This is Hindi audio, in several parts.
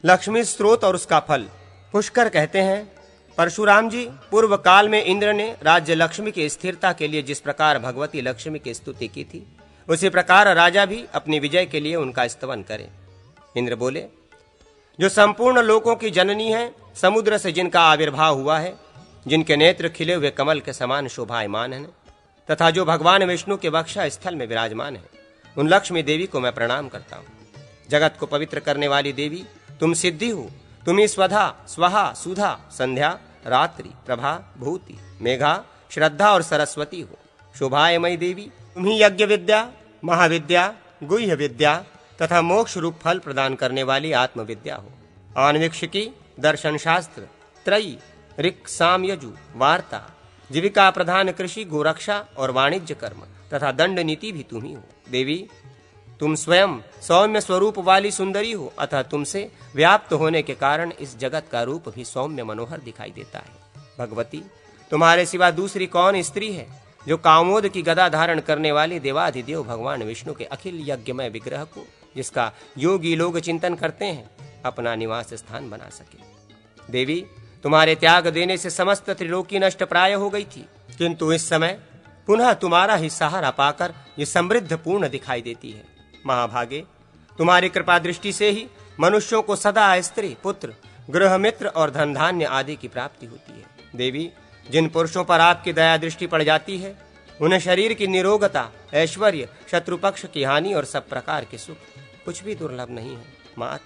लक्ष्मी स्रोत और उसका फल। पुष्कर कहते हैं, परशुराम जी, पूर्व काल में इंद्र ने राज्य लक्ष्मी की स्थिरता के लिए जिस प्रकार भगवती लक्ष्मी की स्तुति की थी, उसी प्रकार राजा भी अपनी विजय के लिए उनका स्तवन करे। इंद्र बोले, जो संपूर्ण लोकों की जननी है, समुद्र से जिनका आविर्भाव हुआ है, जिनके नेत्र खिले हुए कमल के समान शोभायमान है, तथा जो भगवान विष्णु के वक्षा स्थल में विराजमान है, उन लक्ष्मी देवी को मैं प्रणाम करता हूँ। जगत को पवित्र करने वाली देवी तुम सिद्धि हो। तुम ही स्वधा, स्वहा, सुधा, संध्या, रात्रि, प्रभा, भूति, मेघा, श्रद्धा और सरस्वती हो। शोभायमयी देवी तुम ही यज्ञ विद्या, महाविद्या, गुह्य विद्या तथा मोक्ष रूप फल प्रदान करने वाली आत्मविद्या हो। आन्वीक्षिकी, दर्शन शास्त्र, त्रयी, ऋक्, साम, यजु, वार्ता, जीविका प्रधान कृषि, गोरक्षा और वाणिज्य कर्म तथा दंड नीति भी तुम ही हो। देवी तुम स्वयं सौम्य स्वरूप वाली सुंदरी हो, अतः तुमसे व्याप्त होने के कारण इस जगत का रूप भी सौम्य मनोहर दिखाई देता है। भगवती, तुम्हारे सिवा दूसरी कौन स्त्री है जो कामोद की गदा धारण करने वाली देवाधिदेव भगवान विष्णु के अखिल यज्ञमय विग्रह को, जिसका योगी लोग चिंतन करते हैं, अपना निवास स्थान बना सके। देवी, तुम्हारे त्याग देने से समस्त त्रिलोकी नष्ट प्राय हो गई थी, किंतु इस समय पुनः तुम्हारा ही सहारा पाकर ये समृद्ध पूर्ण दिखाई देती है। महाभागे, तुम्हारी कृपा दृष्टि से ही मनुष्यों को सदा स्त्री, पुत्र, गृह मित्र और धन धान्य आदि की प्राप्ति होती है। देवी, जिन पुरुषों पर आपकी दया दृष्टि पड़ जाती है, उन्हें शरीर की निरोगता, ऐश्वर्य, शत्रु पक्ष की हानि और सब प्रकार के सुख कुछ भी दुर्लभ नहीं है। मात,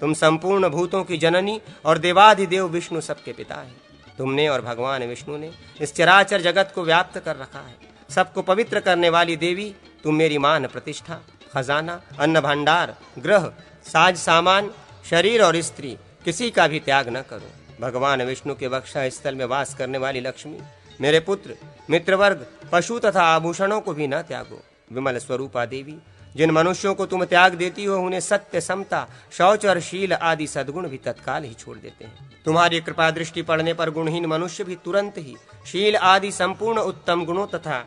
तुम संपूर्ण भूतों की जननी और देवाधिदेव विष्णु सबके पिता है। तुमने और भगवान विष्णु ने इस चराचर जगत को व्याप्त कर रखा है। सबको पवित्र करने वाली देवी, तुम मेरी मान प्रतिष्ठा, खजाना, अन्न भंडार, ग्रह, साज सामान, शरीर और स्त्री किसी का भी त्याग न करो। भगवान विष्णु के वक्षा स्थल में वास करने वाली लक्ष्मी, मेरे पुत्र, मित्रवर्ग, पशु तथा आभूषणों को भी न त्यागो। विमल स्वरूपा देवी, जिन मनुष्यों को तुम त्याग देती हो, उन्हें सत्य, समता, शौच और शील आदि सद्गुण भी तत्काल ही छोड़ देते हैं। तुम्हारी कृपा दृष्टि पड़ने पर गुणहीन मनुष्य भी तुरंत ही शील आदि संपूर्ण उत्तम गुणों तथा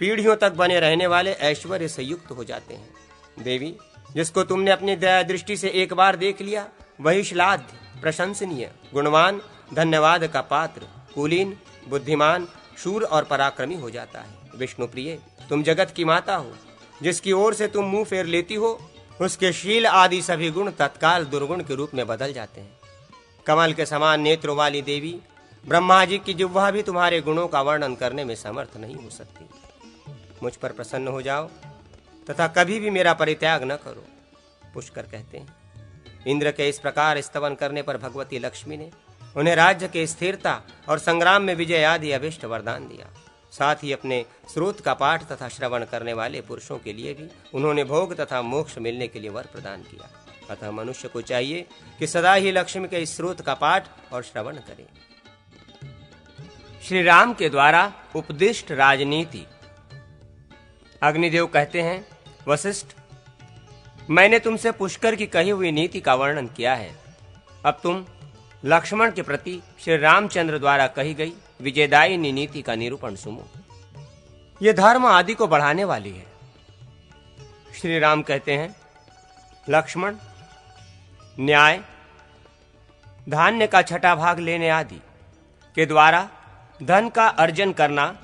पीढ़ियों तक बने रहने वाले ऐश्वर्य से युक्त हो जाते हैं। देवी, जिसको तुमने अपनी दया दृष्टि से एक बार देख लिया, वही श्लाघ्य, प्रशंसनीय, गुणवान, धन्यवाद का पात्र, कुलीन, बुद्धिमान, शूर और पराक्रमी हो जाता है। विष्णु प्रिय, तुम जगत की माता हो। जिसकी ओर से तुम मुंह फेर लेती हो, उसके शील आदि सभी गुण तत्काल दुर्गुण के रूप में बदल जाते हैं। कमल के समान नेत्रों वाली देवी, ब्रह्मा जी की जिह्वा भी तुम्हारे गुणों का वर्णन करने में समर्थ नहीं हो सकती। मुझ पर प्रसन्न हो जाओ तथा कभी भी मेरा परित्याग न करो। पुष्कर कहते हैं, इंद्र के इस प्रकार स्तवन करने पर भगवती लक्ष्मी ने उन्हें राज्य के स्थिरता और संग्राम में विजय आदि अभिष्ट वरदान दिया। साथ ही अपने स्रोत का पाठ तथा श्रवण करने वाले पुरुषों के लिए भी उन्होंने भोग तथा मोक्ष मिलने के लिए वर प्रदान किया। अतः मनुष्य को चाहिए कि सदा ही लक्ष्मी के इस स्रोत का पाठ और श्रवण करे। श्री राम के द्वारा उपदिष्ट राजनीति। अग्निदेव कहते हैं, वशिष्ठ, मैंने तुमसे पुष्कर की कही हुई नीति का वर्णन किया है। अब तुम लक्ष्मण के प्रति श्री रामचंद्र द्वारा कही गई विजयदायिनी नीति का निरूपण सुनो। ये धर्म आदि को बढ़ाने वाली है। श्री राम कहते हैं, लक्ष्मण, न्याय, धान्य का छठा भाग लेने आदि के द्वारा धन का अर्जन करना,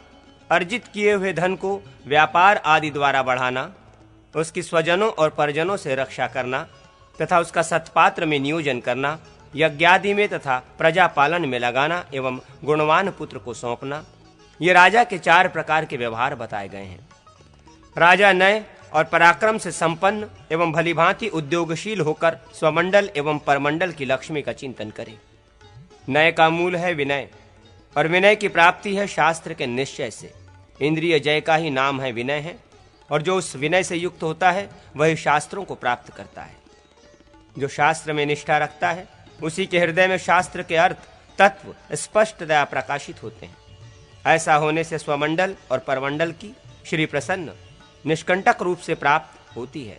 अर्जित किए हुए धन को व्यापार आदि द्वारा बढ़ाना, उसकी स्वजनों और परिजनों से रक्षा करना तथा उसका सत्पात्र में नियोजन करना, यज्ञादि में तथा प्रजा पालन में लगाना एवं गुणवान पुत्र को सौंपना, ये राजा के 4 प्रकार के व्यवहार बताए गए हैं। राजा नय और पराक्रम से संपन्न एवं भलीभांति उद्योगशील होकर स्वमंडल एवं परमंडल की लक्ष्मी का चिंतन करे। नय का मूल है विनय और विनय की प्राप्ति है शास्त्र के निश्चय से। इंद्रिय जय का ही नाम है विनय है, और जो उस विनय से युक्त होता है वही शास्त्रों को प्राप्त करता है। जो शास्त्र में निष्ठा रखता है उसी के हृदय में शास्त्र के अर्थ तत्व स्पष्टतया प्रकाशित होते हैं। ऐसा होने से स्वमंडल और परमंडल की श्री प्रसन्न निष्कंटक रूप से प्राप्त होती है।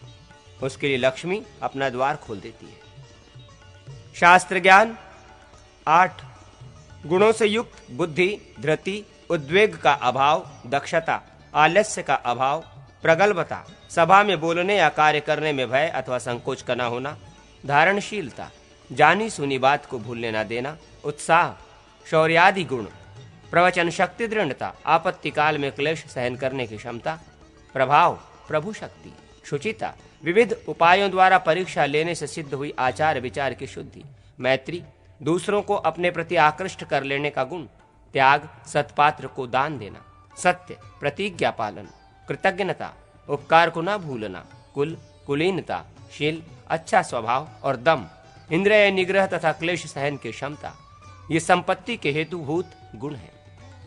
उसके लिए लक्ष्मी अपना द्वार खोल देती है। शास्त्र ज्ञान 8, गुणों से युक्त बुद्धि, धृति, उद्वेग का अभाव, दक्षता, आलस्य का अभाव, प्रगल्भता, सभा में बोलने या कार्य करने में भय अथवा संकोच का न होना, धारणशीलता, जानी सुनी बात को भूलने न देना, उत्साह, शौर्यादि गुण, प्रवचन शक्ति, दृढ़ता, आपत्ति काल में क्लेश सहन करने की क्षमता, प्रभाव, प्रभु शक्ति, शुचिता, विविध उपायों द्वारा परीक्षा लेने से सिद्ध हुई आचार विचार की शुद्धि, मैत्री, दूसरों को अपने प्रति आकृष्ट कर लेने का गुण, त्याग, सत्पात्र को दान देना, सत्य, प्रतिज्ञा पालन, कृतज्ञता, उपकार को न भूलना, कुल, कुलीनता, शील, अच्छा स्वभाव और दम, इंद्रिय निग्रह तथा क्लेश सहन की क्षमता, ये संपत्ति के हेतुभूत गुण हैं।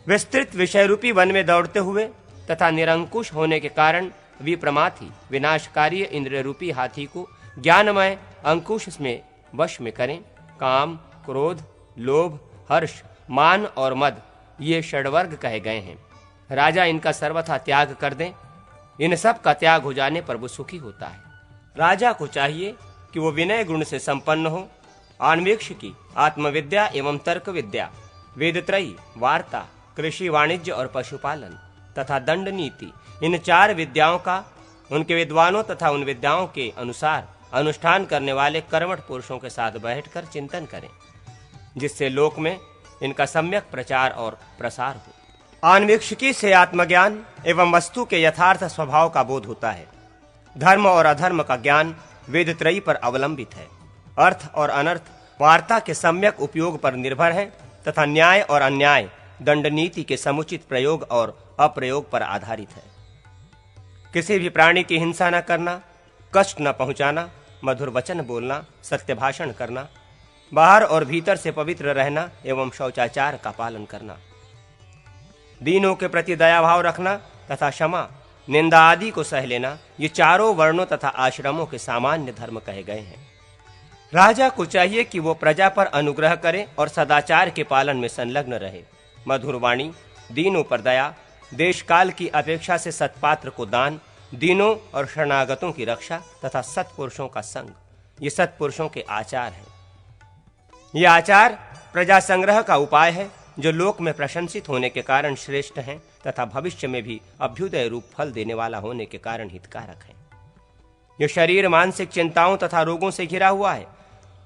विस्तृत विषय रूपी वन में दौड़ते हुए तथा निरंकुश होने के कारण विप्रमाथी विनाशकारी इंद्रिय रूपी हाथी को ज्ञानमय अंकुश में वश में करें। काम, क्रोध, लोभ, हर्ष, मान और मद, ये षड्वर्ग कहे गए हैं। राजा इनका सर्वथा त्याग कर दें। इन सब का त्याग हो जाने पर वो सुखी होता है। राजा को चाहिए कि वो विनय गुण से संपन्न हो, अन्वेक्षकी, आत्मविद्या एवं तर्क विद्या, वेदत्रयी, वार्ता, कृषि, वाणिज्य और पशुपालन तथा दंड नीति, इन 4 विद्याओं का उनके विद्वानों तथा उन विद्याओं के अनुसार अनुष्ठान करने वाले कर्मठ पुरुषों के साथ बैठकर चिंतन करें, जिससे लोक में इनका सम्यक प्रचार और प्रसार हो। अन्वेक्षकी से आत्मज्ञान एवं वस्तु के यथार्थ स्वभाव का बोध होता है। धर्म और अधर्म का ज्ञान वेदत्रयी पर अवलंबित है। अर्थ और अनर्थ वार्ता के सम्यक उपयोग पर निर्भर है तथा न्याय और अन्याय दंड नीति के समुचित प्रयोग और अप्रयोग पर आधारित है। किसी भी प्राणी की हिंसा न करना, कष्ट न पहुंचाना, मधुर वचन बोलना, सत्य भाषण करना, बाहर और भीतर से पवित्र रहना एवं शौचाचार का पालन करना, दीनों के प्रति दया भाव रखना तथा क्षमा, निंदा आदि को सह लेना, ये 4 वर्णों तथा आश्रमों के सामान्य धर्म कहे गए हैं। राजा को चाहिए कि वो प्रजा पर अनुग्रह करे और सदाचार के पालन में संलग्न रहे। मधुर वाणी, दीनों पर दया, देश काल की अपेक्षा से सत्पात्र को दान, दीनों और शरणागतों की रक्षा तथा सत्पुरुषों का संग, ये सत्पुरुषों के आचार हैं। ये आचार प्रजा संग्रह का उपाय है, जो लोक में प्रशंसित होने के कारण श्रेष्ठ हैं तथा भविष्य में भी अभ्युदय रूप फल देने वाला होने के कारण हितकारक है। यह शरीर मानसिक चिंताओं तथा रोगों से घिरा हुआ है।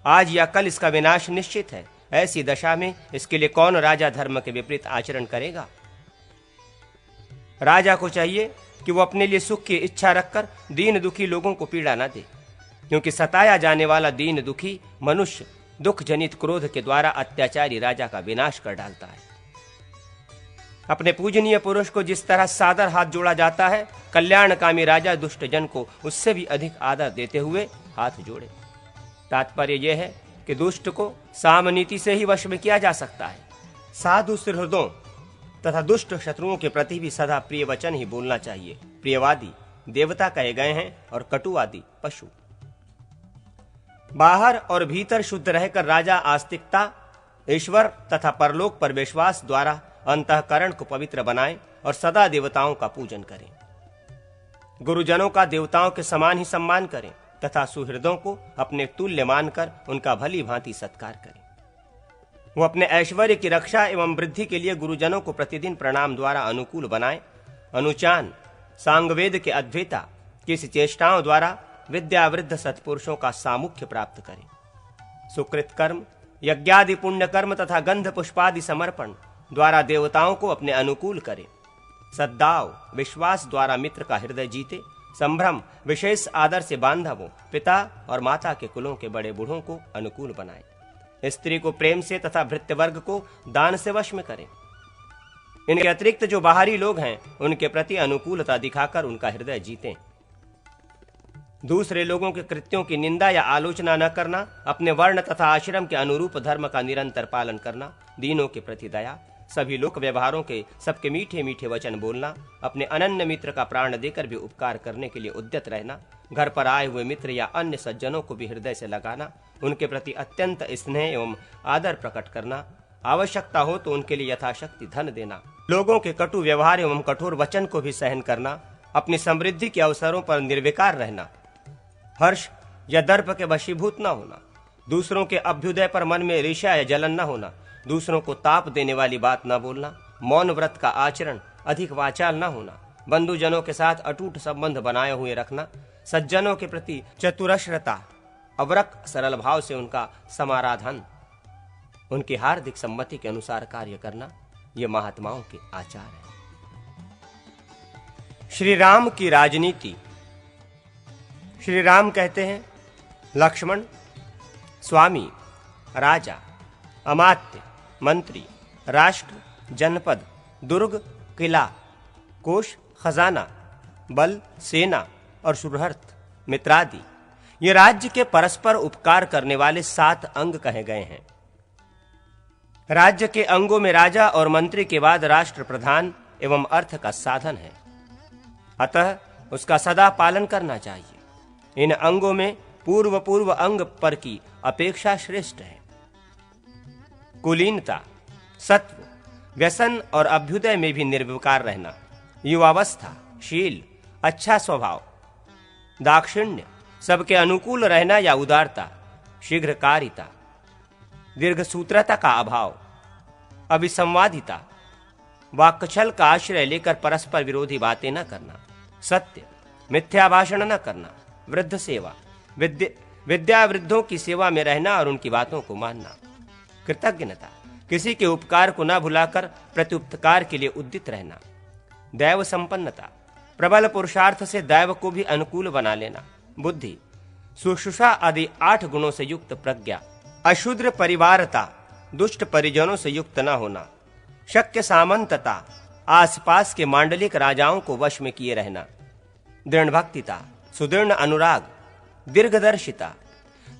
आज या कल इसका विनाश निश्चित है। ऐसी दशा में इसके लिए कौन राजा धर्म के विपरीत आचरण करेगा? राजा को चाहिए कि वो अपने लिए सुख की इच्छा रखकर दीन दुखी लोगों को पीड़ा न दे, क्योंकि सताया जाने वाला दीन दुखी मनुष्य दुख जनित क्रोध के द्वारा अत्याचारी राजा का विनाश कर डालता है। अपने पूजनीय पुरुष को जिस तरह सादर हाथ जोड़ा जाता है, कल्याणकामी राजा दुष्ट जन को उससे भी अधिक आदर देते हुए हाथ जोड़े। तात्पर्य यह है कि दुष्ट को सामनीति से ही वश में किया जा सकता है। साधु सुहृदों तथा दुष्ट शत्रुओं के प्रति भी सदा प्रिय वचन ही बोलना चाहिए। प्रियवादी देवता कहे गए हैं और कटुवादी पशु। बाहर और भीतर शुद्ध रहकर राजा आस्तिकता, ईश्वर तथा परलोक पर विश्वास द्वारा अंतःकरण को पवित्र बनाएं और सदा देवताओं का पूजन करें। गुरुजनों का देवताओं के समान ही सम्मान करें तथा सुहृदों को अपने तुल्य मानकर उनका भली भांति सत्कार करें। वो अपने ऐश्वर्य की रक्षा एवं वृद्धि के लिए गुरुजनों को प्रतिदिन प्रणाम द्वारा अनुकूल बनाएं। अनुचान, सांगवेद के अद्वैता की चेष्टाओं द्वारा विद्यावृद्ध सत्पुरुषों का सामुख्य प्राप्त करें। सुकृत कर्म, यज्ञादि पुण्य कर्म तथा गंध पुष्पादि समर्पण द्वारा देवताओं को अपने अनुकूल करें। सद्भाव, विश्वास द्वारा मित्र का हृदय जीते। संभ्रम, विशेष आदर से बांधवों, पिता और माता के कुलों के बड़े बूढ़ों को अनुकूल बनाएं। स्त्री को प्रेम से तथा भृत्यवर्ग को दान से वश में करें। इनके अतिरिक्त जो बाहरी लोग हैं, उनके प्रति अनुकूलता दिखाकर उनका हृदय जीतें। दूसरे लोगों के कृत्यों की निंदा या आलोचना न करना, अपने वर्ण तथा आश्रम के अनुरूप धर्म का निरंतर पालन करना, दीनों के प्रति दया, सभी लोक व्यवहारों के सबके मीठे मीठे वचन बोलना, अपने अनन्य मित्र का प्राण देकर भी उपकार करने के लिए उद्यत रहना, घर पर आए हुए मित्र या अन्य सज्जनों को भी हृदय से लगाना, उनके प्रति अत्यंत स्नेह एवं आदर प्रकट करना, आवश्यकता हो तो उनके लिए यथाशक्ति धन देना, लोगों के कटु व्यवहार एवं कठोर वचन को भी सहन करना, अपनी समृद्धि के अवसरों पर निर्विकार रहना, हर्ष या दर्प के वशीभूत न होना, दूसरों के अभ्युदय पर मन में ईर्ष्या या जलन न होना, दूसरों को ताप देने वाली बात न बोलना, मौन व्रत का आचरण, अधिक वाचाल न होना, बंधुजनों के साथ अटूट संबंध बनाए हुए रखना, सज्जनों के प्रति चतुरश्रता, अवरक सरल भाव से उनका समाराधन, उनकी हार्दिक सम्मति के अनुसार कार्य करना, ये महात्माओं के आचार है। श्री राम की राजनीति। श्री राम कहते हैं, लक्ष्मण स्वामी, राजा, अमात्य, मंत्री, राष्ट्र, जनपद, दुर्ग, किला, कोष, खजाना, बल, सेना और सुहृद, मित्रादि, ये राज्य के परस्पर उपकार करने वाले 7 अंग कहे गए हैं। राज्य के अंगों में राजा और मंत्री के बाद राष्ट्र प्रधान एवं अर्थ का साधन है, अतः उसका सदा पालन करना चाहिए। इन अंगों में पूर्व अंग पर की अपेक्षा श्रेष्ठ है। कुलीनता, सत्व, व्यसन और अभ्युदय में भी निर्विकार रहना, युवावस्था, शील, अच्छा स्वभाव, दाक्षिण्य, सबके अनुकूल रहना या उदारता, शीघ्रकारिता, दीर्घसूत्रता का अभाव, अभिसंवादिता, वाक्छल का आश्रय लेकर परस्पर विरोधी बातें न करना, सत्य, मिथ्या भाषण न करना, वृद्ध सेवा, विद्या वृद्धों की सेवा में रहना और उनकी बातों को मानना, कृतज्ञता, किसी के उपकार को न भुलाकर प्रत्युपकार के लिए उद्यत रहना, दैव संपन्नता, प्रबल पुरुषार्थ से दैव को भी अनुकूल बना लेना, बुद्धि, सुश्रुषा आदि 8 गुणों से युक्त प्रज्ञा, अशूद्र परिवारता, दुष्ट परिजनों से युक्त न होना, शक्य सामंतता, आसपास के मांडलिक राजाओं को वश में किए रहना, दृढ़ भक्तिता, सुदृढ़ अनुराग, दीर्घदर्शिता,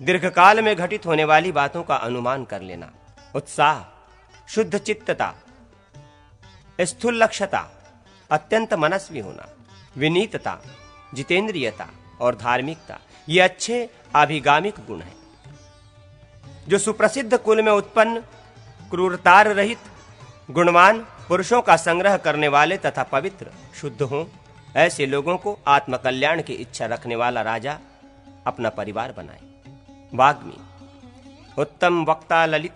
दीर्घकाल में घटित होने वाली बातों का अनुमान कर लेना, उत्साह, शुद्ध चित्तता, स्थूलक्षता, अत्यंत मनस्वी होना, विनीतता, जितेंद्रियता और धार्मिकता, ये अच्छे आभिगामिक गुण हैं। जो सुप्रसिद्ध कुल में उत्पन्न, क्रूरतार रहित, गुणवान पुरुषों का संग्रह करने वाले तथा पवित्र, शुद्ध हों, ऐसे लोगों को आत्मकल्याण की इच्छा रखने वाला राजा अपना परिवार बनाए। वाग्मी, उत्तम वक्ता, ललित,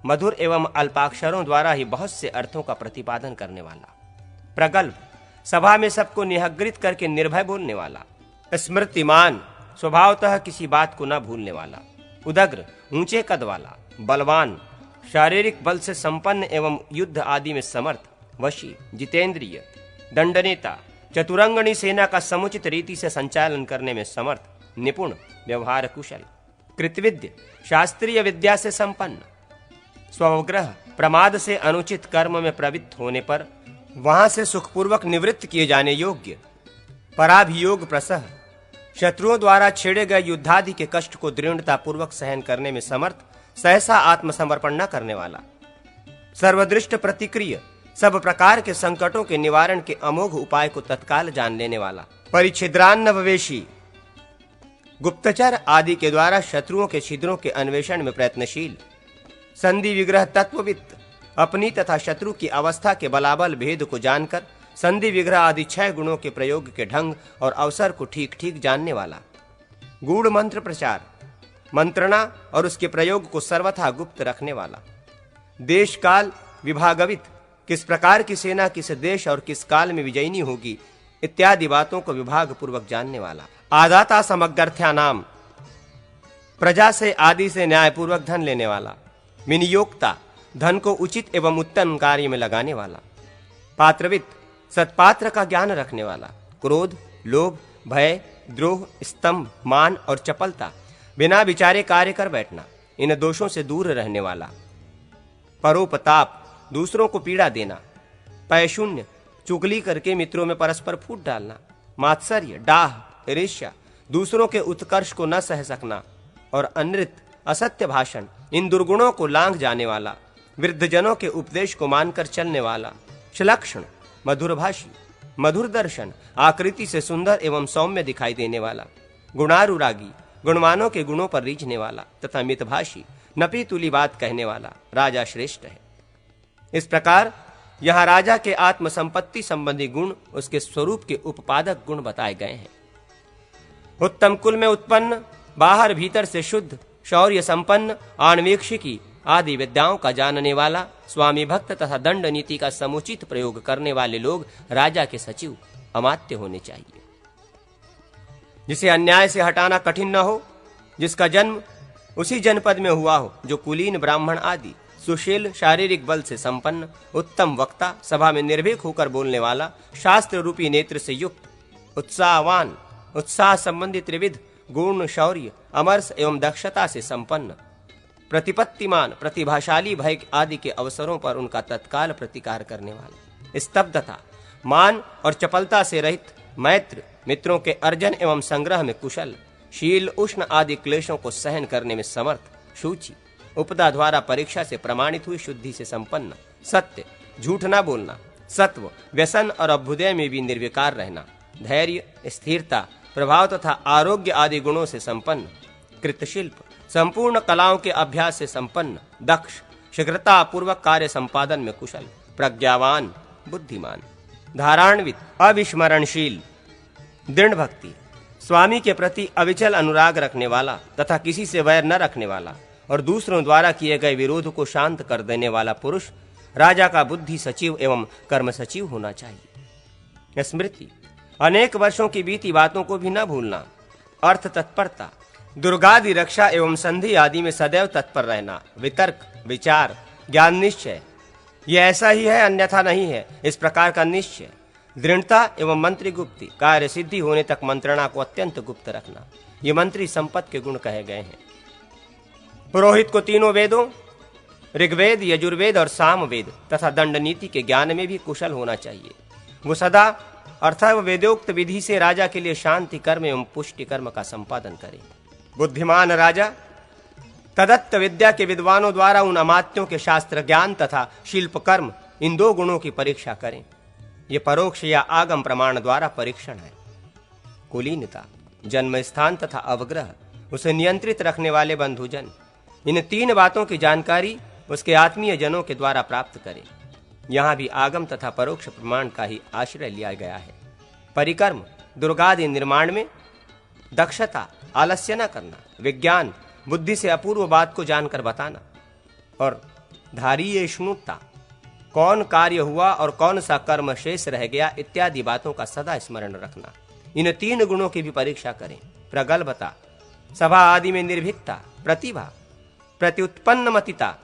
मधुर एवं अल्पाक्षरों द्वारा ही बहुत से अर्थों का प्रतिपादन करने वाला। प्रगल्भ, सभा में सबको निहग्रित करके निर्भय बोलने वाला। स्मृतिमान, स्वभावतः किसी बात को न भूलने वाला। उदग्र, ऊंचे कद वाला। बलवान, शारीरिक बल से संपन्न एवं युद्ध आदि में समर्थ। वशी, जितेंद्रिय, दंडनेता, चतुरंगणी सेना का समुचित रीति से संचालन करने में समर्थ, निपुण, व्यवहार कुशल। कृतविद्य, शास्त्रीय विद्या से संपन्न। स्वग्रह, प्रमाद से अनुचित कर्म में प्रवृत्त होने पर वहां से सुखपूर्वक निवृत्त किए जाने योग्य। पराभियोग प्रसह, शत्रुओं द्वारा छेड़े गए युद्धादि के कष्ट को दृढ़ता पूर्वक सहन करने में समर्थ, सहसा आत्मसमर्पण न करने वाला। सर्वदृष्ट प्रतिक्रिय, सब प्रकार के संकटों के निवारण के अमोघ उपाय को तत्काल जान लेने वाला। परिच्छिद्रान्नवेशी, गुप्तचर आदि के द्वारा शत्रुओं के छिद्रों के अन्वेषण में प्रयत्नशील। संधि विग्रह तत्ववित्त, अपनी तथा शत्रु की अवस्था के बलाबल भेद को जानकर संधि विग्रह आदि 6 गुणों के प्रयोग के ढंग और अवसर को ठीक ठीक जानने वाला। गूढ़ मंत्र प्रचार, मंत्रणा और उसके प्रयोग को सर्वथा गुप्त रखने वाला। देश काल विभागवित, किस प्रकार की सेना किस देश और किस काल में विजयनी होगी इत्यादि बातों को विभाग पूर्वक जानने वाला। आदाता समग्रथ्यानाम, प्रजा से आदि से न्यायपूर्वक धन लेने वाला। विनियोक्ता, धन को उचित एवं उत्तम कार्य में लगाने वाला। पात्रवित्त, सत्पात्र का ज्ञान रखने वाला। क्रोध, लोभ, भय, द्रोह, स्तंभ, मान और चपलता, बिना विचारे कार्य कर बैठना, इन दोषों से दूर रहने वाला। परोपताप, दूसरों को पीड़ा देना। पैशून्य, चुगली करके मित्रों में परस्पर फूट डालना। मात्सर्य, डाह, ईर्ष्या, दूसरों के उत्कर्ष को न सह सकना। और अनृत, असत्य भाषण, इन दुर्गुणों को लांघ जाने वाला। वृद्धजनों के उपदेश को मानकर चलने वाला। सुलक्षण, मधुरभाषी, मधुर दर्शन, आकृति से सुंदर एवं सौम्य दिखाई देने वाला। गुणानुरागी, गुणवानों के गुणों पर रीझने वाला तथा मितभाषी, नपी तुली बात कहने वाला राजा श्रेष्ठ है। इस प्रकार यहाँ राजा के आत्म संपत्ति संबंधी गुण उसके स्वरूप के उपपादक गुण बताए गए हैं। उत्तम कुल में उत्पन्न, बाहर भीतर से शुद्ध, शौर्य संपन्न, आणवीक्षिकी आदि विद्याओं का जानने वाला, स्वामी भक्त तथा दंड नीति का समुचित प्रयोग करने वाले लोग राजा के सचिव अमात्य होने चाहिए। जिसे अन्याय से हटाना कठिन न हो, जिसका जन्म उसी जनपद में हुआ हो, जो कुलीन ब्राह्मण आदि, सुशील, शारीरिक बल से संपन्न, उत्तम वक्ता, सभा में निर्भीक होकर बोलने वाला, शास्त्र रूपी नेत्र से युक्त, उत्साहवान, उत्साह संबंधी त्रिविध गुण, शौर्य, अमरस एवं दक्षता से संपन्न, प्रतिपत्तिमान, प्रतिभाशाली, भय आदि के अवसरों पर उनका तत्काल प्रतिकार करने वाला, स्तब्धता, मान और चपलता से रहित, मैत्र, मित्रों के अर्जन एवं संग्रह में कुशल, शील, उष्ण आदि क्लेशों को सहन करने में समर्थ, शुचि, उपदा द्वारा परीक्षा से प्रमाणित हुई शुद्धि से संपन्न, सत्य, झूठ न बोलना, सत्व, व्यसन और अभ्युदय में भी निर्विकार रहना, धैर्य, स्थिरता, प्रभाव तथा आरोग्य आदि गुणों से संपन्न, कृतशिल्प, संपूर्ण कलाओं के अभ्यास से संपन्न, दक्ष, शीघ्रता पूर्वक कार्य संपादन में कुशल, प्रज्ञावान, बुद्धिमान, धारान्वित, अविस्मरणशील, दृढ़ भक्ति, स्वामी के प्रति अविचल अनुराग रखने वाला तथा किसी से वैर न रखने वाला और दूसरों द्वारा किए गए विरोध को शांत कर देने वाला पुरुष राजा का बुद्धि सचिव एवं कर्म सचिव होना चाहिए। स्मृति, अनेक वर्षों की बीती बातों को भी न भूलना, अर्थ तत्परता, दुर्गादि रक्षा एवं संधि आदि में सदैव तत्पर रहना, वितर्क, विचार, ज्ञान निश्चय, यह ऐसा ही है अन्यथा नहीं है, इस प्रकार का निश्चय, दृढ़ता एवं मंत्री गुप्ति, कार्य सिद्धि होने तक मंत्रणा को अत्यंत गुप्त रखना, ये मंत्री संपत्ति के गुण कहे गए हैं। पुरोहित को तीनों वेदों ऋग्वेद, यजुर्वेद और सामवेद तथा दंड नीति के ज्ञान में भी कुशल होना चाहिए। वो सदा अर्थात वेदोक्त विधि से राजा के लिए शांति कर्म एवं पुष्टि कर्म का संपादन करे। बुद्धिमान राजा तदत्त विद्या के विद्वानों द्वारा उन अमात्यों के शास्त्र ज्ञान तथा शिल्प कर्म, इन दो गुणों की परीक्षा करें। ये परोक्ष या आगम प्रमाण द्वारा परीक्षण है। कुलीनता, जन्म स्थान तथा अवग्रह, उसे नियंत्रित रखने वाले बंधुजन, इन तीन बातों की जानकारी उसके आत्मीय जनों के द्वारा प्राप्त करें। यहाँ भी आगम तथा परोक्ष प्रमाण का ही आश्रय लिया गया है। परिकर्म, दुर्गादि निर्माण में दक्षता, आलस्य न करना, विज्ञान, बुद्धि से अपूर्व बात को जानकर बताना, और धारीयेष्णुता, कौन कार्य हुआ और कौन सा कर्म शेष रह गया इत्यादि बातों का सदा स्मरण रखना। इन तीन गुणों की भी परीक्षा करें। प्रगल्भता, सभा आदि में निर्भीकता, प्रतिभा, प्रत्युत्पन्नमतिता,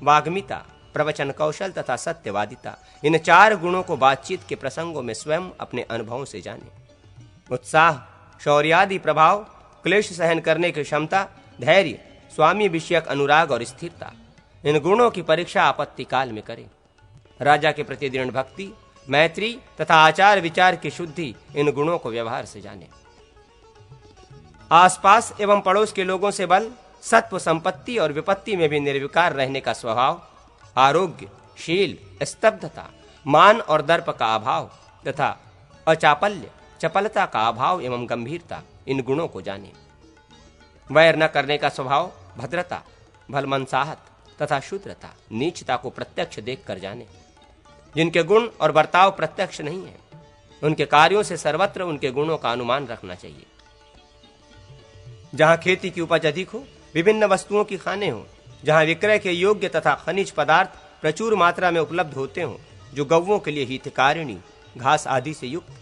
वाग्मिता, प्रवचन कौशल तथा सत्यवादिता, इन चार गुणों को बातचीत के प्रसंगों में स्वयं अपने अनुभवों से जाने। उत्साह, शौर्यादि प्रभाव, क्लेश सहन करने की क्षमता, धैर्य, स्वामी विषयक अनुराग और स्थिरता, इन गुणों की परीक्षा आपत्ति काल में करें। राजा के प्रति दृढ़ भक्ति, मैत्री तथा आचार विचार की शुद्धि, इन गुणों को व्यवहार से जाने। आसपास एवं पड़ोस के लोगों से बल, सत्व, संपत्ति और विपत्ति में भी निर्विकार रहने का स्वभाव, आरोग्य, शील, स्तब्धता, मान और दर्प का अभाव तथा अचापल्य, चपलता का अभाव एवं गंभीरता, इन गुणों को जाने। वैर न करने का स्वभाव, भद्रता, भलमनसाहत तथा शूद्रता, नीचता को प्रत्यक्ष देख कर जाने। जिनके गुण और बर्ताव प्रत्यक्ष नहीं है, उनके कार्यों से सर्वत्र उनके गुणों का अनुमान रखना चाहिए। जहां खेती की उपज अधिक हो, विभिन्न वस्तुओं की खाने हो, जहां विक्रय के योग्य तथा खनिज पदार्थ प्रचुर मात्रा में उपलब्ध होते हों, जो गौओं के लिए हितकारिणी घास आदि से युक्त,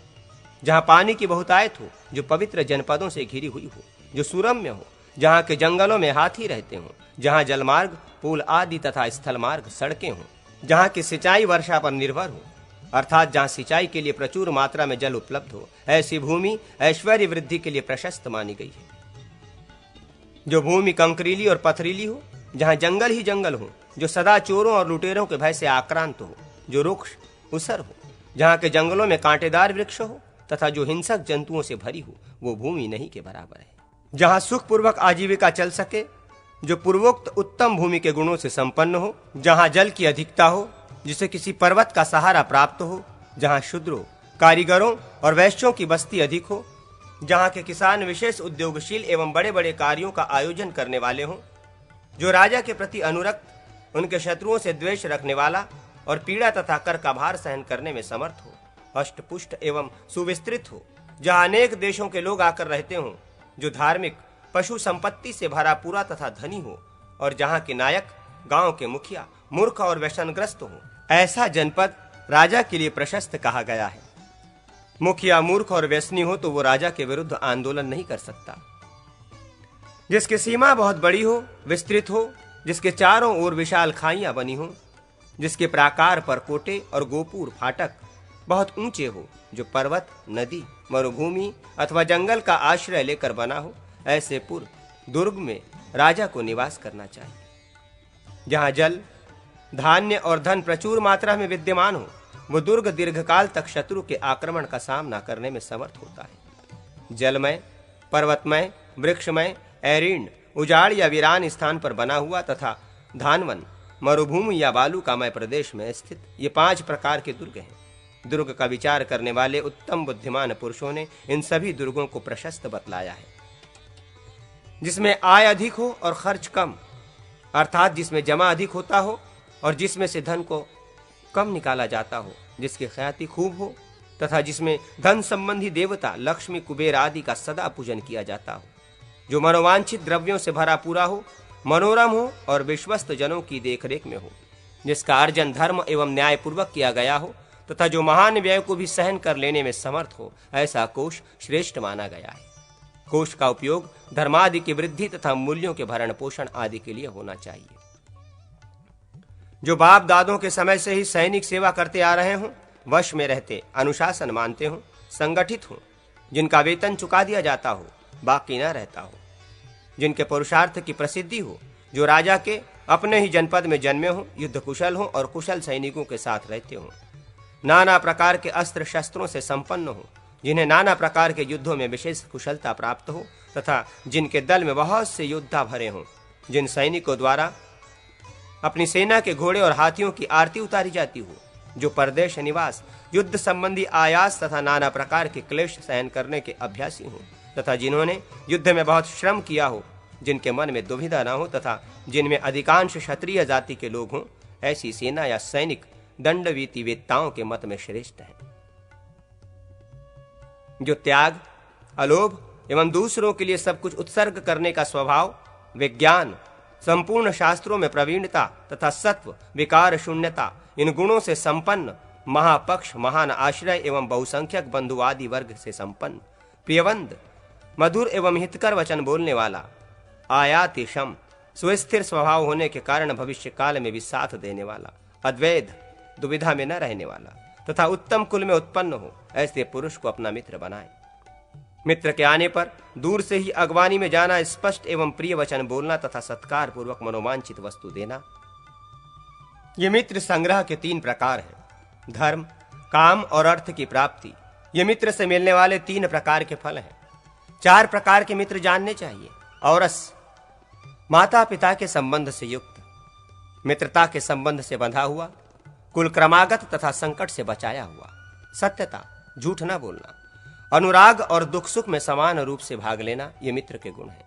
जहां पानी की बहुतायत हो, जो पवित्र जनपदों से घिरी हुई हो, जो सुरम्य हो, जहां के जंगलों में हाथी रहते हों, जहां जलमार्ग, पुल आदि तथा स्थल मार्ग, सड़कें हों, जहां की सिंचाई वर्षा पर निर्भर हो, अर्थात जहां सिंचाई के लिए प्रचुर मात्रा में जल उपलब्ध हो, ऐसी भूमि ऐश्वर्य वृद्धि के लिए प्रशस्त मानी गई है। जो भूमि कंकरीली और पथरीली हो, जहां जंगल ही जंगल हो, जो सदा चोरों और लुटेरों के भय से आक्रांत हो, जो रुक्ष उसर हो, जहां के जंगलों में कांटेदार वृक्ष हो तथा जो हिंसक जंतुओं से भरी हो, वो भूमि नहीं के बराबर है। जहां सुखपूर्वक आजीविका चल सके, जो पूर्वोक्त उत्तम भूमि के गुणों से संपन्न हो, जहां जल की अधिकता हो, जिसे किसी पर्वत का सहारा प्राप्त हो, जहां शूद्रों, कारीगरों और वैश्यों की बस्ती अधिक हो, जहां के किसान विशेष उद्योगशील एवं बड़े बड़े कार्यों का आयोजन करने वाले हों, जो राजा के प्रति अनुरक्त, उनके शत्रुओं से द्वेष रखने वाला और पीड़ा तथा कर का भार सहन करने में समर्थ हो, अष्टपुष्ट एवं सुविस्तृत हो, जहां अनेक देशों के लोग आकर रहते हों, जो धार्मिक, पशु संपत्ति से भरा पूरा तथा धनी हो, और जहां के नायक, गांव के मुखिया मूर्ख और व्यसनग्रस्त हो, ऐसा जनपद राजा के लिए प्रशस्त कहा गया है। मुखिया मूर्ख और व्यसनी हो तो वो राजा के विरुद्ध आंदोलन नहीं कर सकता। जिसकी सीमा बहुत बड़ी हो, विस्तृत हो, जिसके चारों ओर विशाल खाइयां बनी हो, जिसके प्राकार पर कोटे और गोपुर फाटक बहुत ऊंचे हो, जो पर्वत, नदी, मरुभूमि अथवा जंगल का आश्रय लेकर बना हो, ऐसे पुर दुर्ग में राजा को निवास करना चाहिए। जहां जल, धान्य और धन प्रचुर मात्रा में विद्यमान हो, वो दुर्ग दीर्घकाल तक शत्रु के आक्रमण का सामना करने में समर्थ होता है। जलमय, पर्वतमय, वृक्षमय, एरीण, उजाड़ या वीरान स्थान पर बना हुआ तथा धानवन, मरुभूमि या बालूकामय प्रदेश में स्थित ये 5 प्रकार के दुर्ग हैं। दुर्ग का विचार करने वाले उत्तम बुद्धिमान पुरुषों ने इन सभी दुर्गों को प्रशस्त बतलाया है। जिसमें आय अधिक हो और खर्च कम, अर्थात जिसमें जमा अधिक होता हो और जिसमें से धन को कम निकाला जाता हो, जिसकी ख्याति खूब हो तथा जिसमें धन संबंधी देवता लक्ष्मी, कुबेर आदि का सदा पूजन किया जाता हो, जो मनोवांछित द्रव्यों से भरा पूरा हो, मनोरम हो और विश्वस्त जनों की देखरेख में हो, जिसका अर्जन धर्म एवं न्याय पूर्वक किया गया हो तथा जो महान व्यय को भी सहन कर लेने में समर्थ हो, ऐसा कोष श्रेष्ठ माना गया है। कोष का उपयोग धर्मादि की वृद्धि तथा मूल्यों के भरण पोषण आदि के लिए होना चाहिए। जो बाप दादों के समय से ही सैनिक सेवा करते आ रहे हों, वश में रहते, अनुशासन मानते हों, संगठित हों, जिनका वेतन चुका दिया जाता हो, बाकी न रहता हो, जिनके पुरुषार्थ की प्रसिद्धि हो, जो राजा के अपने ही जनपद में जन्मे हों, युद्ध कुशल हों और कुशल सैनिकों के साथ रहते हों, नाना प्रकार के अस्त्र शस्त्रों से संपन्न हो, जिन्हें नाना प्रकार के युद्धों में विशेष कुशलता प्राप्त हो तथा जिनके दल में बहुत से योद्धा भरे हों, जिन सैनिकों द्वारा अपनी सेना के घोड़े और हाथियों की आरती उतारी जाती हो, जो परदेश निवास, युद्ध संबंधी आयास तथा नाना प्रकार के क्लेश सहन करने के अभ्यासी हों तथा जिन्होंने युद्ध में बहुत श्रम किया हो, जिनके मन में दुविधा न हो तथा जिनमें अधिकांश क्षत्रिय जाति के लोग हों, ऐसी सेना या सैनिक दंडवीति वेत्ताओं के मत में श्रेष्ठ है। जो त्याग, अलोभ एवं दूसरों के लिए सब कुछ उत्सर्ग करने का स्वभाव, विज्ञान, संपूर्ण शास्त्रों में प्रवीणता तथा सत्व, विकार शून्यता, इन गुणों से संपन्न, महापक्ष, महान आश्रय एवं बहुसंख्यक बंधु आदि वर्ग से संपन्न, प्रियवंद, मधुर एवं हितकर वचन बोलने वाला, आयातिशम, सुस्थिर स्वभाव होने के कारण भविष्य काल में भी साथ देने वाला, अद्वैध, दुविधा में न रहने वाला तथा उत्तम कुल में उत्पन्न हो, ऐसे पुरुष को अपना मित्र बनाए। मित्र के आने पर दूर से ही अगवानी में जाना, स्पष्ट एवं प्रिय वचन बोलना तथा सत्कार पूर्वक मनोवांछित वस्तु देना, ये मित्र संग्रह के 3 प्रकार हैं। धर्म, काम और अर्थ की प्राप्ति, ये मित्र से मिलने वाले 3 प्रकार के फल हैं। 4 प्रकार के मित्र जानने चाहिए। औरस, माता पिता के संबंध से युक्त, मित्रता के संबंध से बंधा हुआ, कुल क्रमागत तथा संकट से बचाया हुआ, सत्यता, झूठ न बोलना, अनुराग और दुख सुख में समान रूप से भाग लेना, ये मित्र के गुण हैं।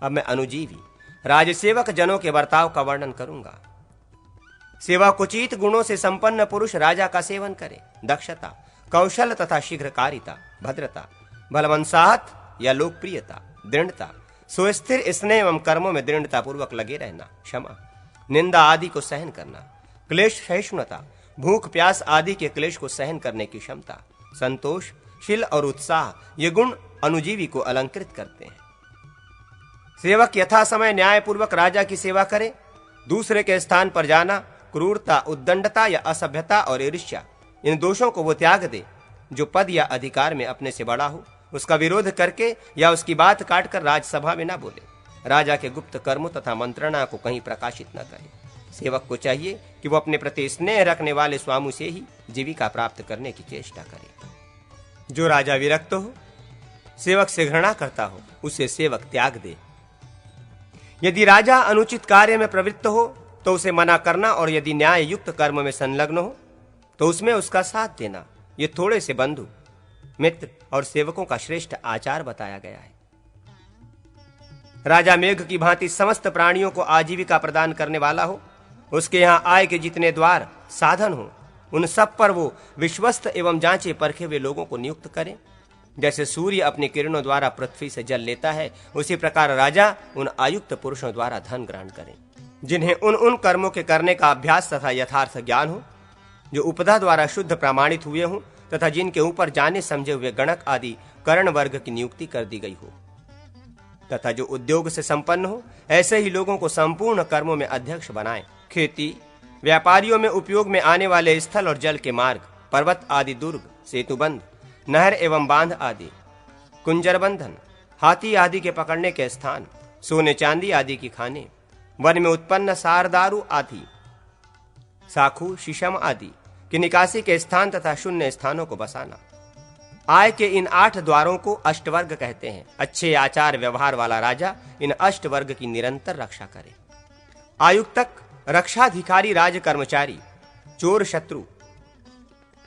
अब मैं अनुजीवी राजसेवक जनों के बर्ताव का वर्णन करूंगा। सेवाकुचित गुणों से संपन्न पुरुष राजा का सेवन करे। दक्षता, कौशल तथा शीघ्रकारिता, भद्रता, बलवंसाहत या लोकप्रियता, दृढ़ता, सुस्थिर स्नेह एवं कर्मों में दृढ़ता पूर्वक लगे रहना, क्षमा, निंदा आदि को सहन करना, क्लेश सहिष्णुता, भूख प्यास आदि के क्लेश को सहन करने की क्षमता, संतोष, शील और उत्साह, ये गुण अनुजीवी को अलंकृत करते हैं। सेवक यथा समय न्याय पूर्वक राजा की सेवा करे। दूसरे के स्थान पर जाना, क्रूरता, उद्दंडता या असभ्यता और ईर्ष्या, इन दोषों को वो त्याग दे। जो पद या अधिकार में अपने से बड़ा हो, उसका विरोध करके या उसकी बात काटकर राजसभा में ना बोले। राजा के गुप्त कर्मों तथा मंत्रणा को कहीं प्रकाशित न करे। सेवक को चाहिए कि वो अपने प्रति स्नेह रखने वाले स्वामी से ही जीविका प्राप्त करने की चेष्टा करे। जो राजा विरक्त हो, सेवक से घृणा करता हो, उसे सेवक त्याग दे। यदि राजा अनुचित कार्य में प्रवृत्त हो तो उसे मना करना, और यदि न्याय युक्त कर्म में संलग्न हो तो उसमें उसका साथ देना। ये थोड़े से बंधु, मित्र और सेवकों का श्रेष्ठ आचार बताया गया है। राजा मेघ की भांति समस्त प्राणियों को आजीविका प्रदान करने वाला हो, उसके यहाँ आय के जितने द्वार, साधन हो, उन सब पर वो विश्वस्त एवं जांचे परखे हुए लोगों को नियुक्त करे। जैसे सूर्य अपनी किरणों द्वारा पृथ्वी से जल लेता है, उसी प्रकार राजा उन आयुक्त पुरुषों द्वारा धन ग्रहण करे, जिन्हें उन कर्मों के करने का अभ्यास तथा यथार्थ ज्ञान हो, जो उपदा द्वारा शुद्ध प्रमाणित हुए हों तथा जिनके ऊपर जाने समझे हुए गणक आदि कर्ण वर्ग की नियुक्ति कर दी गई हो। तथा जो उद्योग से संपन्न हो ऐसे ही लोगों को संपूर्ण कर्मों में अध्यक्ष बनाएं। खेती, व्यापारियों में उपयोग में आने वाले स्थल और जल के मार्ग, पर्वत आदि दुर्ग, सेतुबंध, नहर एवं बांध आदि, कुंजर बंधन, हाथी आदि के पकड़ने के स्थान, सोने चांदी आदि की खाने, वन में उत्पन्न सार दारू आदि, साखू शीशम आदि की निकासी के स्थान तथा शून्य स्थानों को बसाना। आय के इन 8 द्वारों को अष्टवर्ग कहते हैं। अच्छे आचार व्यवहार वाला राजा इन अष्टवर्ग की निरंतर रक्षा करे। आयुक्तक, रक्षाधिकारी, राज कर्मचारी, चोर, शत्रु,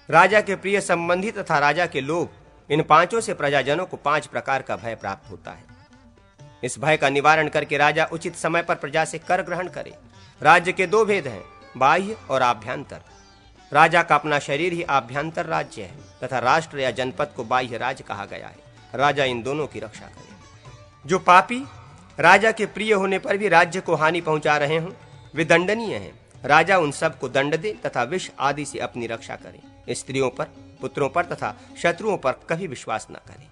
राजा के प्रिय संबंधी तथा राजा के लोग, इन पांचों से प्रजाजनों को 5 प्रकार का भय प्राप्त होता है। इस भय का निवारण करके राजा उचित समय पर प्रजा से कर ग्रहण करे। राज्य के 2 भेद हैं, बाह्य और आभ्यंतर। राजा का अपना शरीर ही आभ्यंतर राज्य है तथा राष्ट्र या जनपद को बाह्य राज्य कहा गया है। राजा इन दोनों की रक्षा करे। जो पापी राजा के प्रिय होने पर भी राज्य को हानि पहुंचा रहे हों, वे दंडनीय हैं। राजा उन सब को दंड दे तथा विष आदि से अपनी रक्षा करे। स्त्रियों पर, पुत्रों पर तथा शत्रुओं पर कभी विश्वास न करे।